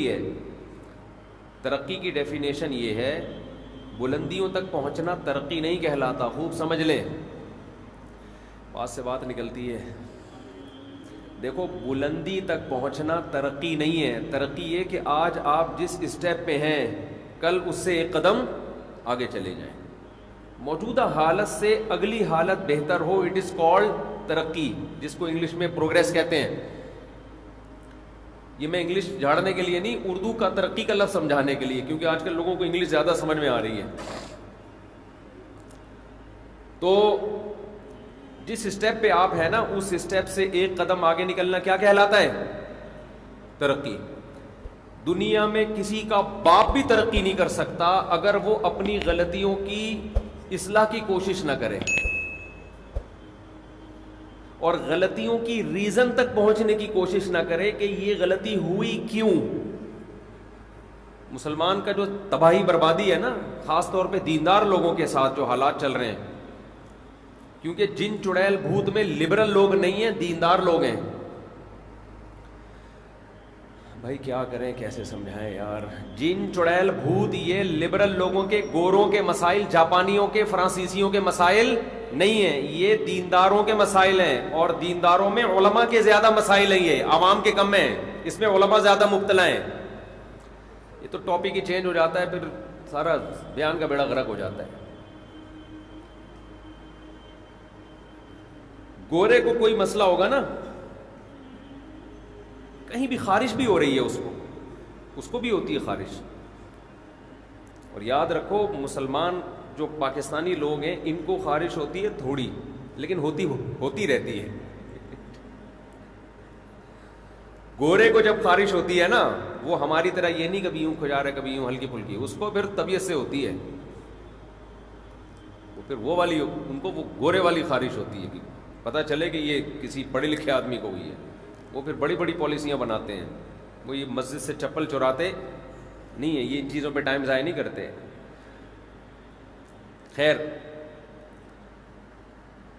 ضروری ہے. ترقی کی ڈیفینیشن یہ ہے, بلندیوں تک پہنچنا ترقی نہیں کہلاتا. خوب سمجھ لیں, بات سے بات نکلتی ہے. دیکھو, بلندی تک پہنچنا ترقی نہیں ہے. ترقی یہ کہ آج آپ جس اسٹیپ پہ ہیں کل اس سے ایک قدم آگے چلے جائیں, موجودہ حالت سے اگلی حالت بہتر ہو. اٹ از کالڈ ترقی, جس کو انگلش میں پروگریس کہتے ہیں. یہ میں انگلش جھاڑنے کے لیے نہیں, اردو کا ترقی کا لفظ سمجھانے کے لیے, کیونکہ آج کل لوگوں کو انگلش زیادہ سمجھ میں آ رہی ہے. تو جس اسٹیپ پہ آپ ہیں نا, اس اسٹیپ سے ایک قدم آگے نکلنا کیا کہلاتا ہے؟ ترقی. دنیا میں کسی کا باپ بھی ترقی نہیں کر سکتا اگر وہ اپنی غلطیوں کی اصلاح کی کوشش نہ کرے اور غلطیوں کی ریزن تک پہنچنے کی کوشش نہ کرے کہ یہ غلطی ہوئی کیوں. مسلمان کا جو تباہی بربادی ہے نا, خاص طور پہ دیندار لوگوں کے ساتھ جو حالات چل رہے ہیں, کیونکہ جن چڑیل بھوت میں لبرل لوگ نہیں ہیں, دیندار لوگ ہیں. بھائی کیا کریں, کیسے سمجھائیں یار. جن چڑیل بھوت یہ لبرل لوگوں کے, گوروں کے مسائل, جاپانیوں کے, فرانسیسیوں کے مسائل نہیں ہیں, یہ دینداروں کے مسائل ہیں. اور دینداروں میں علماء کے زیادہ مسائل ہیں, یہ عوام کے کم ہیں, اس میں علماء زیادہ مبتلا ہیں. یہ تو ٹاپک ہی چینج ہو جاتا ہے, پھر سارا بیان کا بیڑا غرق ہو جاتا ہے. گورے کو کوئی مسئلہ ہوگا نا, کہیں بھی خارش بھی ہو رہی ہے, اس کو بھی ہوتی ہے خارش. اور یاد رکھو, مسلمان جو پاکستانی لوگ ہیں ان کو خارش ہوتی ہے تھوڑی, لیکن ہوتی رہتی ہے. گورے کو جب خارش ہوتی ہے نا, وہ ہماری طرح یہ نہیں کبھی یوں کھجا رہا کبھی یوں ہلکی پھلکی, اس کو پھر طبیعت سے ہوتی ہے. پھر وہ والی ان کو وہ گورے والی خارش ہوتی ہے کہ پتہ چلے کہ یہ کسی پڑھے لکھے آدمی کو ہوئی ہے. وہ پھر بڑی بڑی پالیسیاں بناتے ہیں. وہ یہ مسجد سے چپل چراتے نہیں ہیں, یہ ان چیزوں پہ ٹائم ضائع نہیں کرتے. خیر,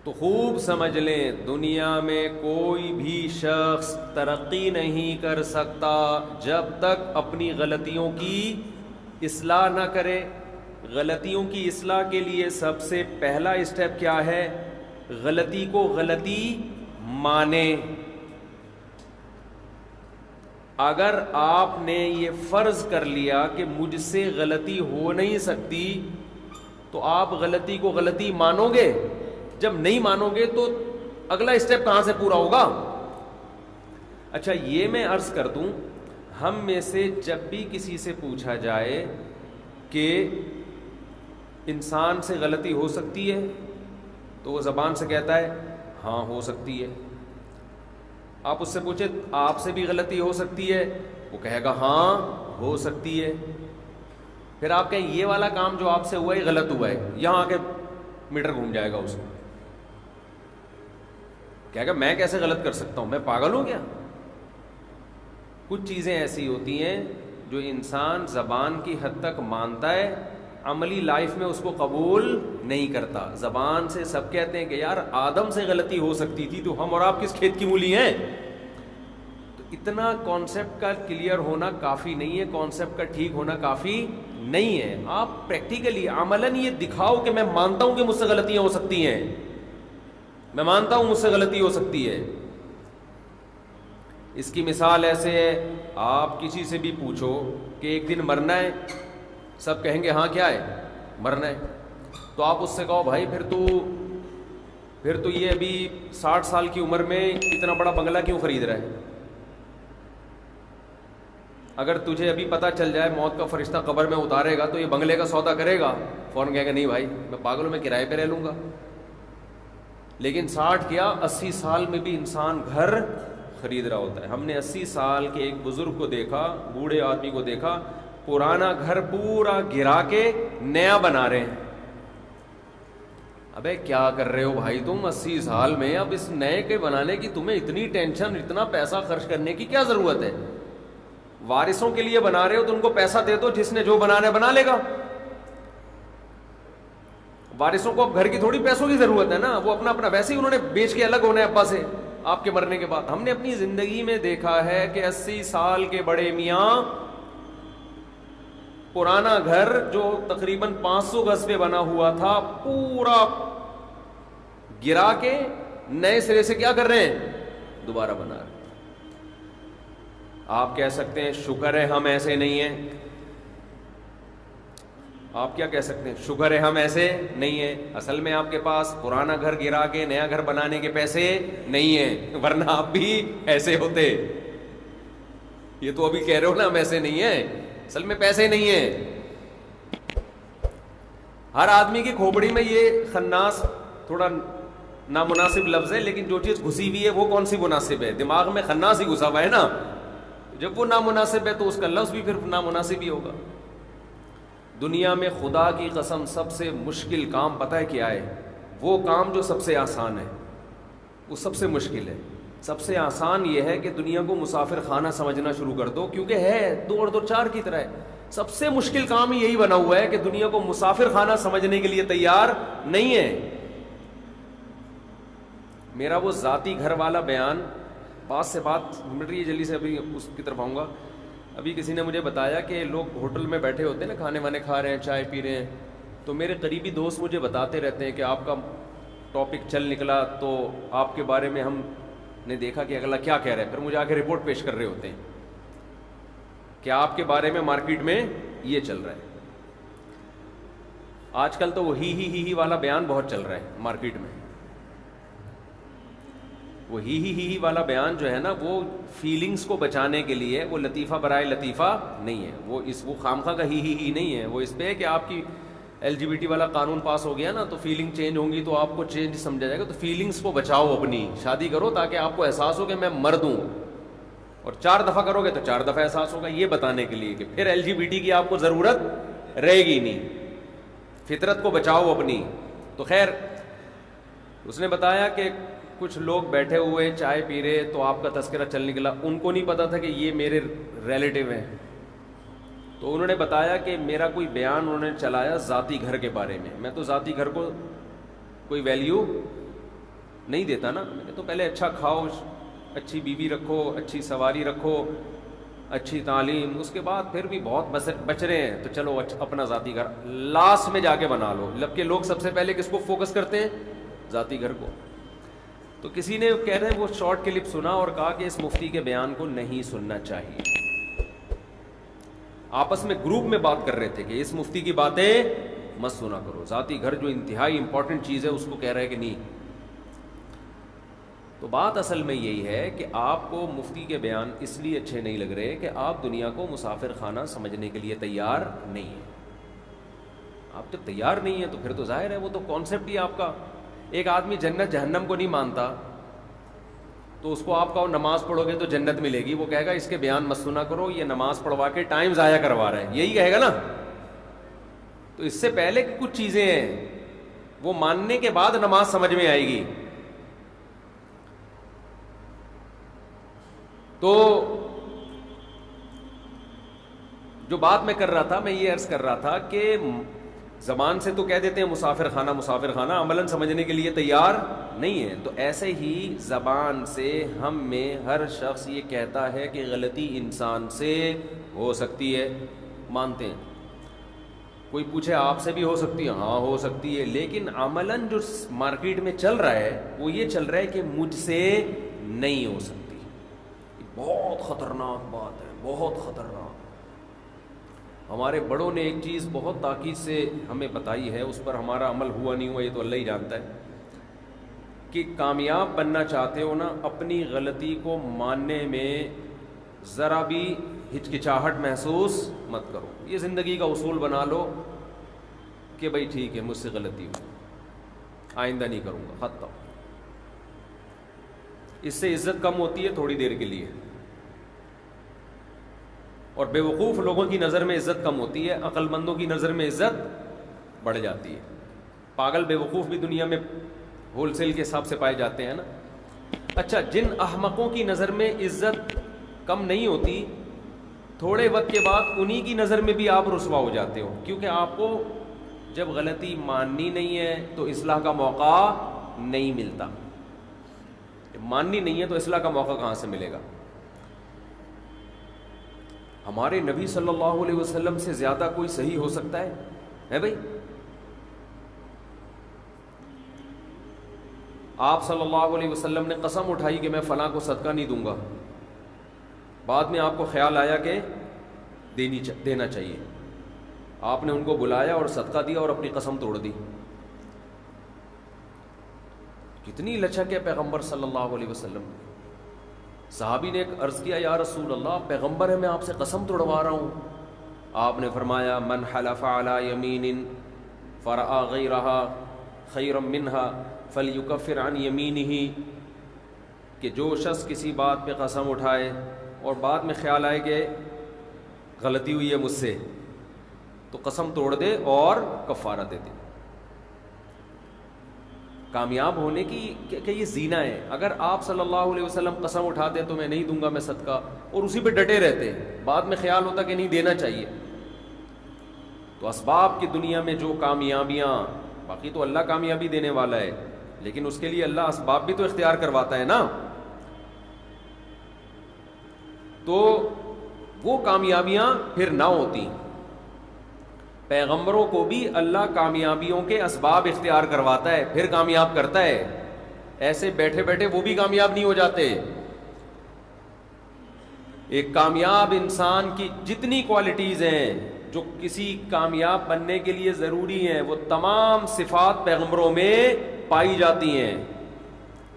تو خوب سمجھ لیں, دنیا میں کوئی بھی شخص ترقی نہیں کر سکتا جب تک اپنی غلطیوں کی اصلاح نہ کرے. غلطیوں کی اصلاح کے لیے سب سے پہلا اسٹیپ کیا ہے؟ غلطی کو غلطی مانے. اگر آپ نے یہ فرض کر لیا کہ مجھ سے غلطی ہو نہیں سکتی, تو آپ غلطی کو غلطی مانو گے. جب نہیں مانو گے تو اگلا اسٹیپ کہاں سے پورا ہوگا؟ اچھا, یہ میں عرض کر دوں, ہم میں سے جب بھی کسی سے پوچھا جائے کہ انسان سے غلطی ہو سکتی ہے, تو وہ زبان سے کہتا ہے ہاں ہو سکتی ہے. آپ اس سے پوچھیں آپ سے بھی غلطی ہو سکتی ہے, وہ کہے گا ہاں ہو سکتی ہے. پھر آپ کہیں یہ والا کام جو آپ سے ہوا ہے غلط ہوا ہے, یہاں آ کے میٹر گھوم جائے گا اس کو, کہے گا میں کیسے غلط کر سکتا ہوں, میں پاگل ہوں کیا؟ کچھ چیزیں ایسی ہوتی ہیں جو انسان زبان کی حد تک مانتا ہے, عملی لائف میں اس کو قبول نہیں کرتا. زبان سے سب کہتے ہیں کہ یار آدم سے غلطی ہو سکتی تھی, تو ہم اور آپ کس کھیت کی مولی ہیں؟ تو اتنا کانسیپٹ کا کلیئر ہونا کافی نہیں ہے, کانسیپٹ کا ٹھیک ہونا کافی نہیں ہے. آپ پریکٹیکلی عملاً یہ دکھاؤ کہ میں مانتا ہوں کہ مجھ سے غلطیاں ہو سکتی ہیں, میں مانتا ہوں مجھ سے غلطی ہو سکتی ہے. اس کی مثال ایسے ہے, آپ کسی سے بھی پوچھو کہ ایک دن مرنا ہے, سب کہیں گے ہاں کیا ہے, مرنا ہے. تو آپ اس سے کہو بھائی پھر تو یہ ابھی 60 سال کی عمر میں اتنا بڑا بنگلہ کیوں خرید رہا ہے؟ اگر تجھے ابھی پتہ چل جائے موت کا فرشتہ قبر میں اتارے گا تو یہ بنگلے کا سودا کرے گا؟ فوراً کہے گا نہیں بھائی میں پاگل ہوں, میں کرائے پہ رہ لوں گا. لیکن 60 کیا 80 سال میں بھی انسان گھر خرید رہا ہوتا ہے. ہم نے 80 سال کے ایک بزرگ کو دیکھا, بوڑھے آدمی کو دیکھا, پرانا گھر پورا گرا کے نیا بنا رہے ہیں. ابے کیا کر رہے ہو بھائی تم 80 سال میں, اب اس نئے کے بنانے کی تمہیں اتنی ٹینشن, اتنا پیسہ خرچ کرنے کی کیا ضرورت ہے؟ وارثوں کے لیے بنا رہے ہو تو ان کو پیسہ دے دو, جس نے جو بنانا ہے بنا لے گا. وارثوں کو اب گھر کی تھوڑی پیسوں کی ضرورت ہے نا, وہ اپنا ویسے ہی انہوں نے بیچ کے الگ ہونا ہے ابا سے. آپ کے مرنے کے بعد. ہم نے اپنی زندگی میں دیکھا ہے کہ 80 سال کے بڑے میاں پرانا گھر جو تقریباً 500 گز پہ بنا ہوا تھا پورا گرا کے نئے سرے سے کیا کر رہے ہیں؟ دوبارہ بنا رہے ہیں. آپ کہہ سکتے ہیں شکر ہے ہم ایسے نہیں ہیں. آپ کیا کہہ سکتے ہیں؟ شکر ہے ہم ایسے نہیں ہیں. اصل میں آپ کے پاس پرانا گھر گرا کے نیا گھر بنانے کے پیسے نہیں ہیں, ورنہ آپ بھی ایسے ہوتے. یہ تو ابھی کہہ رہے ہو نا ہم ایسے نہیں ہیں, اصل میں پیسے نہیں ہیں. ہر آدمی کی کھوپڑی میں یہ خناس تھوڑا نامناسب لفظ ہے, لیکن جو چیز گھسی ہوئی ہے وہ کون سی مناسب ہے؟ دماغ میں خناس ہی گھسا ہوا ہے نا. جب وہ نامناسب ہے تو اس کا لفظ بھی پھر نامناسب ہی ہوگا. دنیا میں خدا کی قسم سب سے مشکل کام پتہ ہے کیا ہے؟ وہ کام جو سب سے آسان ہے وہ سب سے مشکل ہے. سب سے آسان یہ ہے کہ دنیا کو مسافر خانہ سمجھنا شروع کر دو, کیونکہ ہے 2 اور 2 4 کی طرح ہے. سب سے مشکل کام یہی بنا ہوا ہے کہ دنیا کو مسافر خانہ سمجھنے کے لیے تیار نہیں ہے. میرا وہ ذاتی گھر والا بیان, بات سے بات مٹ رہی ہے جلدی سے, ابھی اس کی طرف آؤں گا. ابھی کسی نے مجھے بتایا کہ لوگ ہوٹل میں بیٹھے ہوتے ہیں نا, کھانے وانے کھا رہے ہیں, چائے پی رہے ہیں, تو میرے قریبی دوست مجھے بتاتے رہتے ہیں کہ آپ کا ٹاپک چل نکلا تو آپ کے بارے میں ہم نے دیکھا کہ اگلا کیا کہہ رہا ہے, پھر مجھے آ کے رپورٹ پیش کر رہے ہوتے ہیں کہ آپ کے بارے میں مارکیٹ میں یہ چل رہا ہے. آج کل تو وہ ہی والا بیان بہت چل رہا ہے مارکیٹ میں. وہ ہی والا بیان جو ہے نا, وہ فیلنگز کو بچانے کے لیے, وہ لطیفہ برائے لطیفہ نہیں ہے. وہ خامخواہ کا ہی نہیں ہے. وہ اس پہ ہے کہ آپ کی LGBT والا قانون پاس ہو گیا نا, تو فیلنگ چینج ہوں گی تو آپ کو چینج سمجھا جائے گا. تو فیلنگز کو بچاؤ, اپنی شادی کرو تاکہ آپ کو احساس ہو کہ میں مرد ہوں, اور 4 دفعہ کرو گے تو 4 دفعہ احساس ہوگا. یہ بتانے کے لیے کہ پھر LGBT کی آپ کو ضرورت رہے گی نہیں. فطرت کو بچاؤ اپنی. تو خیر, اس نے بتایا کہ کچھ لوگ بیٹھے ہوئے چائے پی رہے تو آپ کا تذکرہ چل نکلا. ان کو نہیں پتا تھا کہ یہ میرے ریلیٹیو ہیں. تو انہوں نے بتایا کہ میرا کوئی بیان انہوں نے چلایا ذاتی گھر کے بارے میں. میں تو ذاتی گھر کو کوئی ویلیو نہیں دیتا نا. میں نے تو پہلے اچھا کھاؤ, اچھی بیوی رکھو, اچھی سواری رکھو, اچھی تعلیم, اس کے بعد پھر بھی بہت بچ رہے ہیں تو چلو اپنا ذاتی گھر لاسٹ میں جا کے بنا لو. جبکہ لوگ سب سے پہلے کس کو فوکس کرتے ہیں؟ ذاتی گھر کو. تو کسی نے کہہ رہے ہیں وہ شارٹ کلپ سنا اور کہا کہ اس مفتی کے بیان کو نہیں سننا چاہیے. آپس میں گروپ میں بات کر رہے تھے کہ اس مفتی کی باتیں مت سنا کرو, ذاتی گھر جو انتہائی امپورٹنٹ چیز ہے اس کو کہہ رہے ہیں کہ نہیں. تو بات اصل میں یہی ہے کہ آپ کو مفتی کے بیان اس لیے اچھے نہیں لگ رہے کہ آپ دنیا کو مسافر خانہ سمجھنے کے لیے تیار نہیں ہیں. آپ جب تیار نہیں ہیں تو پھر تو ظاہر ہے وہ تو کانسیپٹ ہی آپ کا. ایک آدمی جنت جہنم کو نہیں مانتا تو اس کو آپ کہو نماز پڑھو گے تو جنت ملے گی, وہ کہے گا اس کے بیان مت سنا کرو, یہ نماز پڑھوا کے ٹائم ضائع کروا رہا ہے, یہی کہے گا نا. تو اس سے پہلے کی کچھ چیزیں ہیں وہ ماننے کے بعد نماز سمجھ میں آئے گی. تو جو بات میں کر رہا تھا, میں یہ عرض کر رہا تھا کہ زبان سے تو کہہ دیتے ہیں مسافر خانہ, عملاً سمجھنے کے لیے تیار نہیں ہے. تو ایسے ہی زبان سے ہم میں ہر شخص یہ کہتا ہے کہ غلطی انسان سے ہو سکتی ہے, مانتے ہیں. کوئی پوچھے آپ سے بھی ہو سکتی ہے, ہاں ہو سکتی ہے, لیکن عملاً جو مارکیٹ میں چل رہا ہے وہ یہ چل رہا ہے کہ مجھ سے نہیں ہو سکتی. بہت خطرناک بات ہے, بہت خطرناک. ہمارے بڑوں نے ایک چیز بہت تاکید سے ہمیں بتائی ہے, اس پر ہمارا عمل ہوا نہیں ہوا یہ تو اللہ ہی جانتا ہے, کہ کامیاب بننا چاہتے ہو نا, اپنی غلطی کو ماننے میں ذرا بھی ہچکچاہٹ محسوس مت کرو. یہ زندگی کا اصول بنا لو کہ بھائی ٹھیک ہے مجھ سے غلطی ہوئی, آئندہ نہیں کروں گا, ختم. اس سے عزت کم ہوتی ہے تھوڑی دیر کے لیے, اور بے وقوف لوگوں کی نظر میں عزت کم ہوتی ہے, عقل مندوں کی نظر میں عزت بڑھ جاتی ہے. پاگل بے وقوف بھی دنیا میں ہول سیل کے حساب سے پائے جاتے ہیں نا. اچھا, جن احمقوں کی نظر میں عزت کم نہیں ہوتی, تھوڑے وقت کے بعد انہی کی نظر میں بھی آپ رسوا ہو جاتے ہو, کیونکہ آپ کو جب غلطی ماننی نہیں ہے تو اصلاح کا موقع نہیں ملتا. ماننی نہیں ہے تو اصلاح کا موقع کہاں سے ملے گا؟ ہمارے نبی صلی اللہ علیہ وسلم سے زیادہ کوئی صحیح ہو سکتا ہے بھائی؟ آپ صلی اللہ علیہ وسلم نے قسم اٹھائی کہ میں فلاں کو صدقہ نہیں دوں گا، بعد میں آپ کو خیال آیا کہ دینا چاہیے، آپ نے ان کو بلایا اور صدقہ دیا اور اپنی قسم توڑ دی۔ کتنی لچک ہے پیغمبر صلی اللہ علیہ وسلم۔ صحابی نے ایک عرض کیا، یا رسول اللہ، پیغمبر ہے، میں آپ سے قسم توڑوا رہا ہوں۔ آپ نے فرمایا، من حلف علی یمین فرأى غیرها خیرا منها فلیکفر عن یمینہ، کہ جو شخص کسی بات پہ قسم اٹھائے اور بعد میں خیال آئے کہ غلطی ہوئی ہے مجھ سے، تو قسم توڑ دے اور کفارہ دے دے۔ کامیاب ہونے کی کہ یہ زینہ ہے۔ اگر آپ صلی اللہ علیہ وسلم قسم اٹھاتے تو میں نہیں دوں گا میں صدقہ، اور اسی پہ ڈٹے رہتے، بعد میں خیال ہوتا کہ نہیں دینا چاہیے، تو اسباب کی دنیا میں جو کامیابیاں، باقی تو اللہ کامیابی دینے والا ہے، لیکن اس کے لیے اللہ اسباب بھی تو اختیار کرواتا ہے نا، تو وہ کامیابیاں پھر نہ ہوتی۔ پیغمبروں کو بھی اللہ کامیابیوں کے اسباب اختیار کرواتا ہے، پھر کامیاب کرتا ہے، ایسے بیٹھے بیٹھے وہ بھی کامیاب نہیں ہو جاتے۔ ایک کامیاب انسان کی جتنی کوالٹیز ہیں جو کسی کامیاب بننے کے لیے ضروری ہیں، وہ تمام صفات پیغمبروں میں پائی جاتی ہیں۔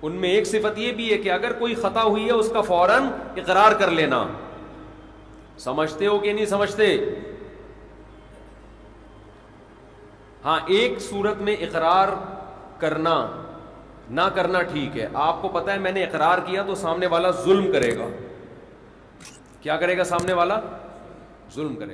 ان میں ایک صفت یہ بھی ہے کہ اگر کوئی خطا ہوئی ہے اس کا فوراً اقرار کر لینا۔ سمجھتے ہو کہ نہیں سمجھتے؟ ہاں، ایک صورت میں اقرار کرنا نہ کرنا ٹھیک ہے۔ آپ کو پتہ ہے میں نے اقرار کیا تو سامنے والا ظلم کرے گا، کیا کرے گا؟ سامنے والا ظلم کرے گا۔